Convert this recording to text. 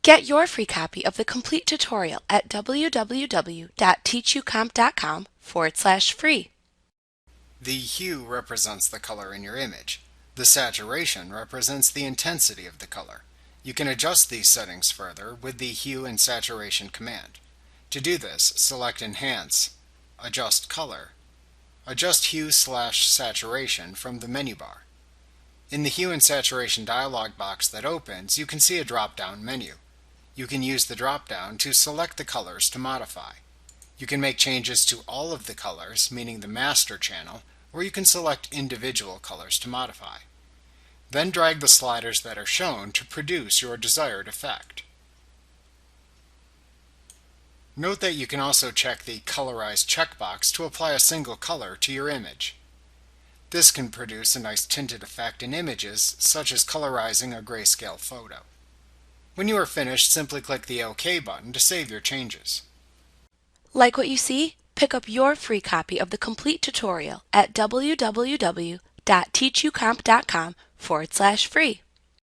Get your free copy of the complete tutorial at www.teachucomp.com/free. The hue represents the color in your image. The saturation represents the intensity of the color. You can adjust these settings further with the Hue and Saturation command. To do this, select Enhance, Adjust Color, Adjust Hue/Saturation from the menu bar. In the Hue and Saturation dialog box that opens, you can see a drop-down menu. You can use the drop-down to select the colors to modify. You can make changes to all of the colors, meaning the master channel, or you can select individual colors to modify. Then drag the sliders that are shown to produce your desired effect. Note that you can also check the Colorize checkbox to apply a single color to your image. This can produce a nice tinted effect in images, such as colorizing a grayscale photo. When you are finished, simply click the OK button to save your changes. Like what you see? Pick up your free copy of the complete tutorial at www.teachucomp.com/free.